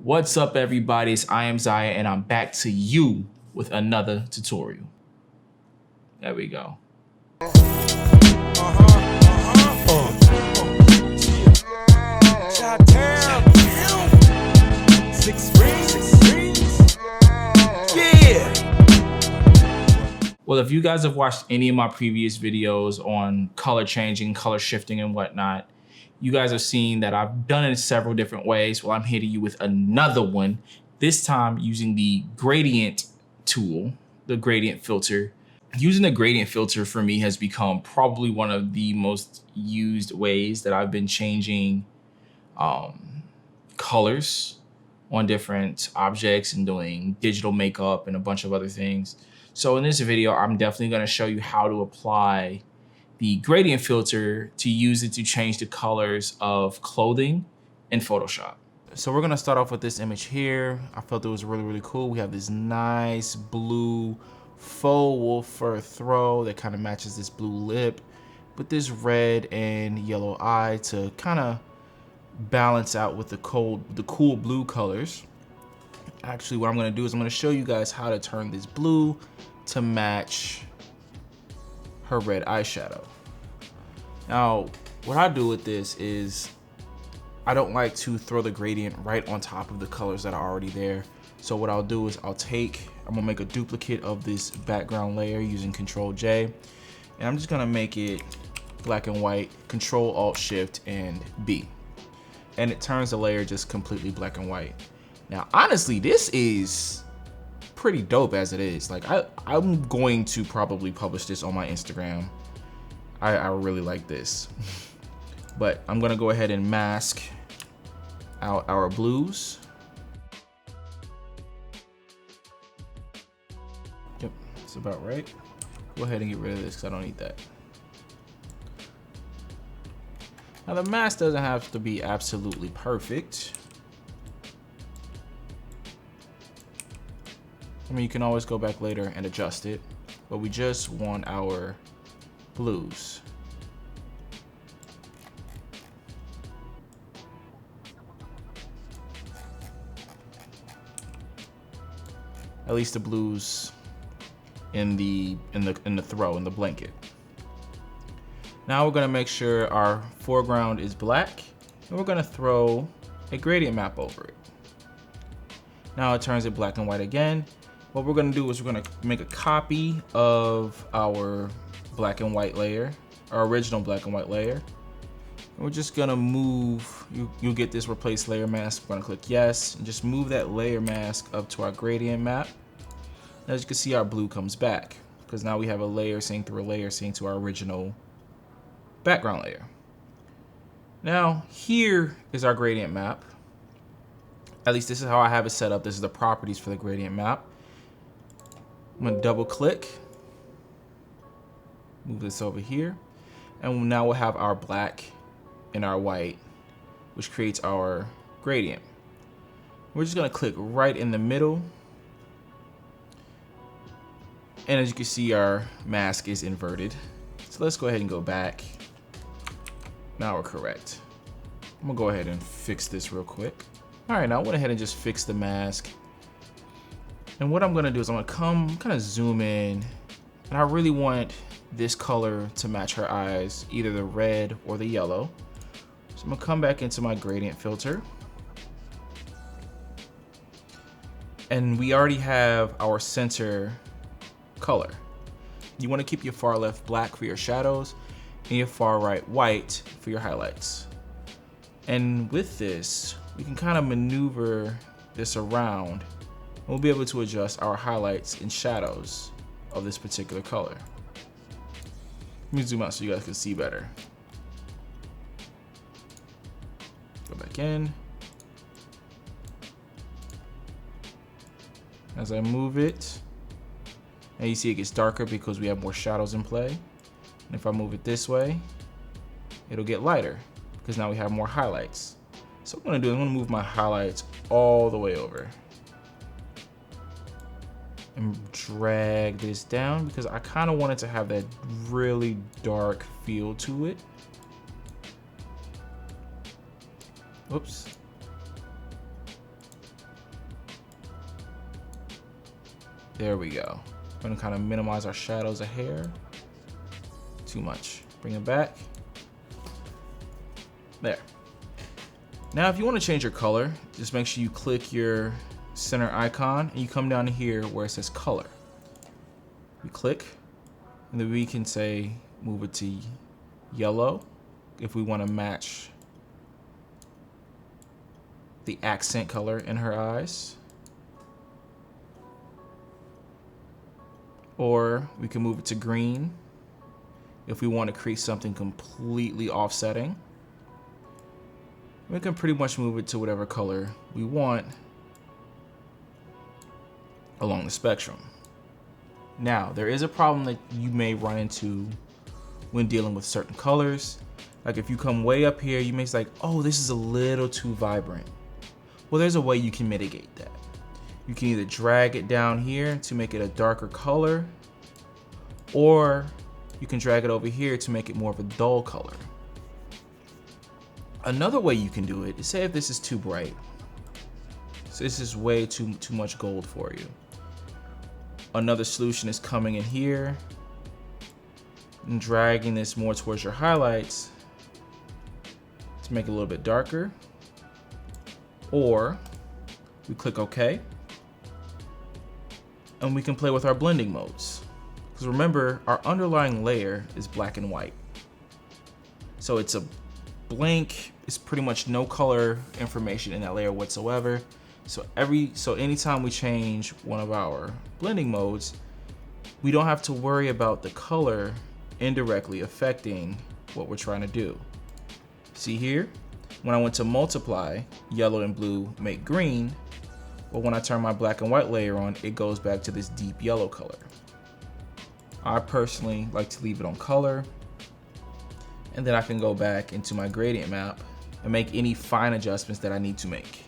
What's up, everybody? I am Zaya, and I'm back to you with another tutorial. There we go. Well, if you guys have watched any of my previous videos on color changing, color shifting, and whatnot, you guys have seen that I've done it in several different ways. Well, I'm here to you with another one, this time using the gradient tool, the gradient filter. Using the gradient filter for me has become probably one of the most used ways that I've been changing colors on different objects and doing digital makeup and a bunch of other things. So in this video, I'm definitely going to show you how to apply the gradient filter to use it to change the colors of clothing in Photoshop. So we're going to start off with this image here. I felt it was really cool. We have this nice blue faux wolf fur throw that kind of matches this blue lip with this red and yellow eye to kind of balance out with the cool blue colors. Actually, what I'm going to do is I'm going to show you guys how to turn this blue to match her red eyeshadow. Now, what I do with this is I don't like to throw the gradient right on top of the colors that are already there. So what I'll do is I'm gonna make a duplicate of this background layer using Control J, and I'm just gonna make it black and white, Control Alt Shift and B. And it turns the layer just completely black and white. Now, honestly, this is pretty dope as it is. Like I'm going to probably publish this on my Instagram. I really like this. But I'm gonna go ahead and mask out our blues. Yep, that's about right. Go ahead and get rid of this because I don't need that. Now the mask doesn't have to be absolutely perfect. I mean, you can always go back later and adjust it, but we just want our blues. At least the blues in the blanket. Now we're gonna make sure our foreground is black, and we're gonna throw a gradient map over it. Now it turns it black and white again. What we're gonna do is we're gonna make a copy of our black and white layer, our original black and white layer. And we're just gonna move, you'll get this replace layer mask. We're gonna click yes, and just move that layer mask up to our gradient map. And as you can see, our blue comes back, because now we have a layer seeing through a layer seeing to our original background layer. Now, here is our gradient map. At least this is how I have it set up. This is the properties for the gradient map. I'm gonna double click, move this over here, and now we'll have our black and our white, which creates our gradient. We're just gonna click right in the middle, and as you can see, our mask is inverted. So let's go ahead and go back. Now we're correct. I'm gonna go ahead and fix this real quick. All right, now I went ahead and just fixed the mask. And what I'm gonna do is I'm gonna kind of zoom in, and I really want this color to match her eyes, either the red or the yellow. So I'm gonna come back into my gradient filter. And we already have our center color. You wanna keep your far left black for your shadows and your far right white for your highlights. And with this, we can kind of maneuver this around. We'll be able to adjust our highlights and shadows of this particular color. Let me zoom out so you guys can see better. Go back in. As I move it, and you see it gets darker because we have more shadows in play. And if I move it this way, it'll get lighter because now we have more highlights. So what I'm gonna do is I'm gonna move my highlights all the way over and drag this down because I kind of want it to have that really dark feel to it. Whoops. There we go. I'm gonna kind of minimize our shadows of hair. Too much. Bring it back. There. Now, if you want to change your color, just make sure you click your center icon and you come down here where it says color. We click, and then we can say move it to yellow if we want to match the accent color in her eyes. Or we can move it to green if we want to create something completely offsetting. We can pretty much move it to whatever color we want along the spectrum. Now, there is a problem that you may run into when dealing with certain colors. Like if you come way up here, you may say like, oh, this is a little too vibrant. Well, there's a way you can mitigate that. You can either drag it down here to make it a darker color, or you can drag it over here to make it more of a dull color. Another way you can do it is, say if this is too bright. So this is way too much gold for you. Another solution is coming in here and dragging this more towards your highlights to make it a little bit darker. Or we click OK, and we can play with our blending modes. Because remember, our underlying layer is black and white. So it's a blank, it's pretty much no color information in that layer whatsoever. So anytime we change one of our blending modes, we don't have to worry about the color indirectly affecting what we're trying to do. See here, when I went to multiply, yellow and blue make green, but when I turn my black and white layer on, it goes back to this deep yellow color. I personally like to leave it on color, and then I can go back into my gradient map and make any fine adjustments that I need to make.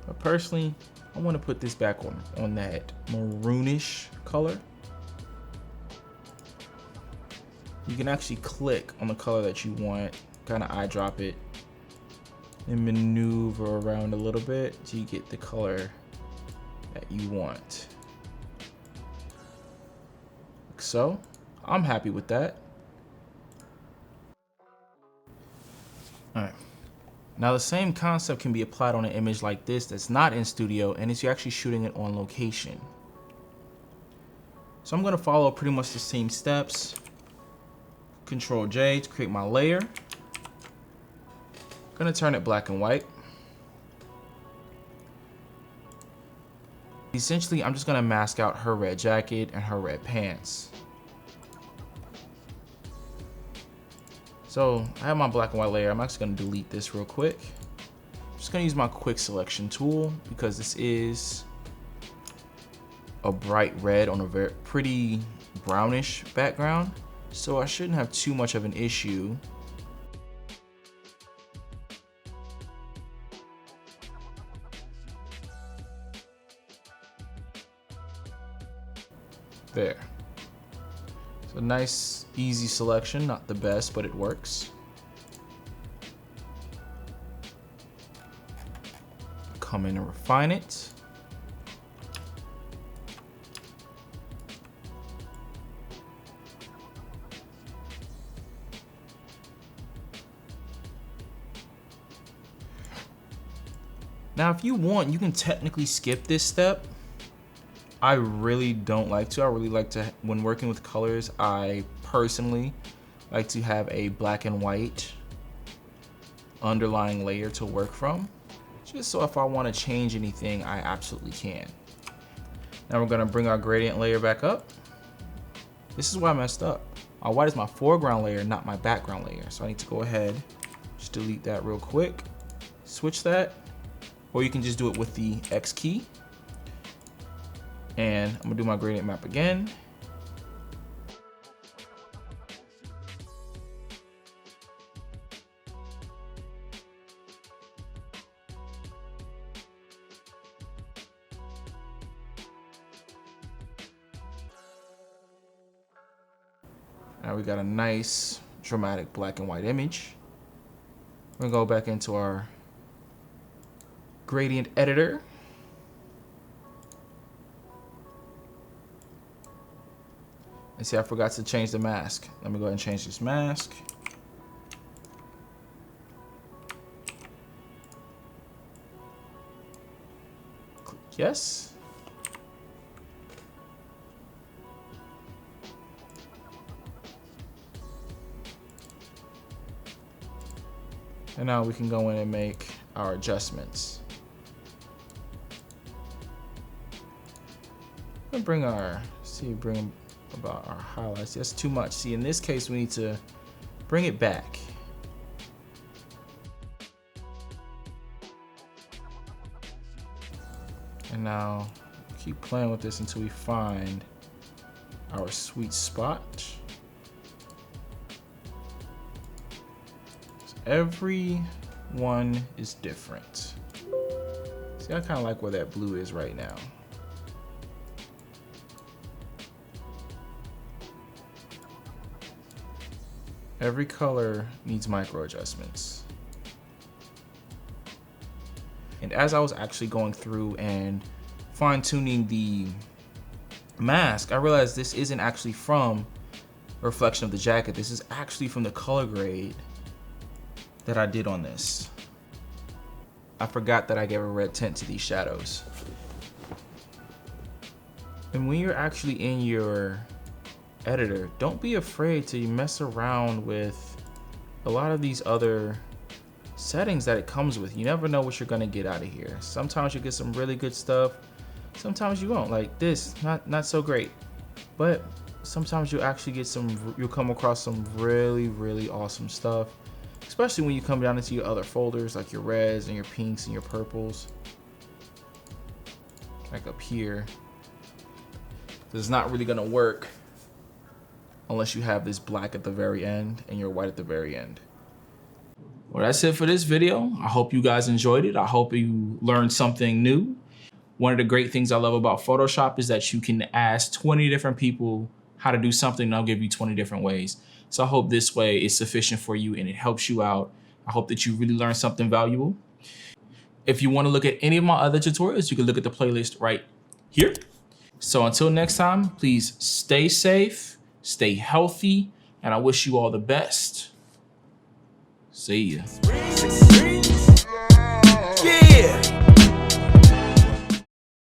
But personally, I want to put this back on that maroonish color. You can actually click on the color that you want, kind of eyedrop it, and maneuver around a little bit till you get the color that you want. Like so, I'm happy with that. All right. Now the same concept can be applied on an image like this that's not in studio, and it's you're actually shooting it on location. So I'm gonna follow pretty much the same steps. Control J to create my layer. Gonna turn it black and white. Essentially, I'm just gonna mask out her red jacket and her red pants. So I have my black and white layer. I'm actually gonna delete this real quick. I'm just gonna use my quick selection tool because this is a bright red on a very pretty brownish background. So I shouldn't have too much of an issue. There. So nice, easy selection, not the best, but it works. Come in and refine it. Now, if you want, you can technically skip this step. I really don't like to. I really like to, when working with colors, I personally like to have a black and white underlying layer to work from, just so if I want to change anything, I absolutely can. Now we're gonna bring our gradient layer back up. This is why I messed up. My white is my foreground layer, not my background layer. So I need to go ahead, just delete that real quick, switch that, or you can just do it with the X key. And I'm gonna do my gradient map again. Now we got a nice dramatic black and white image. We're gonna go back into our gradient editor. And see, I forgot to change the mask. Let me go ahead and change this mask. Click yes. And now we can go in and make our adjustments. And bring about our highlights. That's too much. See, in this case, we need to bring it back. And now keep playing with this until we find our sweet spot. So every one is different. See, I kind of like where that blue is right now. Every color needs micro adjustments. And as I was actually going through and fine-tuning the mask, I realized this isn't actually from a reflection of the jacket. This is actually from the color grade that I did on this. I forgot that I gave a red tint to these shadows. And when you're actually in your editor, don't be afraid to mess around with a lot of these other settings that it comes with. You never know what you're gonna get out of here. Sometimes you get some really good stuff, sometimes you won't. Like this, not so great. But sometimes you'll actually get you'll come across some really awesome stuff, especially when you come down into your other folders, like your reds and your pinks and your purples. Like up here, it's not really gonna work unless you have this black at the very end and your white at the very end. Well, that's it for this video. I hope you guys enjoyed it. I hope you learned something new. One of the great things I love about Photoshop is that you can ask 20 different people how to do something and they'll give you 20 different ways. So I hope this way is sufficient for you and it helps you out. I hope that you really learned something valuable. If you want to look at any of my other tutorials, you can look at the playlist right here. So until next time, please stay safe, stay healthy, and I wish you all the best. See ya. Yeah.